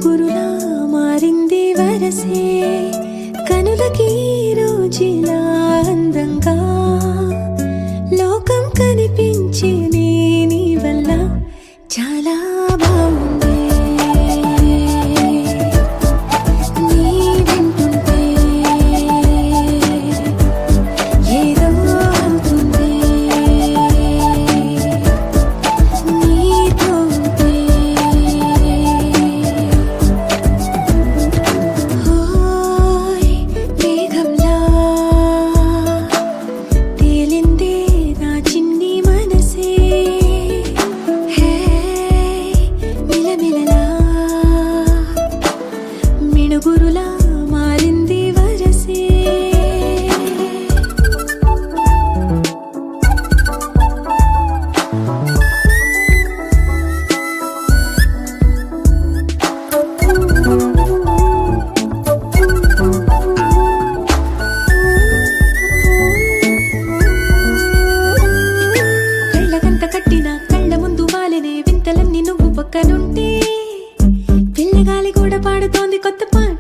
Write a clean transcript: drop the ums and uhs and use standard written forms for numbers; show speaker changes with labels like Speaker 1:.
Speaker 1: మిణుగురులా మారింది వరసే కనులకి రోజులా అందంగా లోకం కనిపించే నీ వల్ల చాలా బాగుంది నీ వింటుంటే ఏదో అవుతుంది నీతో ఉంటే హోయ్ మేఘంలా తేలిందే నా చిన్ని మనసే హే మిలమిలలా మిణుగురులా మారింది వరసే కళ్ళకంత కట్టిన కళ్ళ ముందు వాలినే వింతలన్నీ నువ్వు పక్కనుంటే పిల్లగాలి కూడా పాడుతోంది కొత్త పాట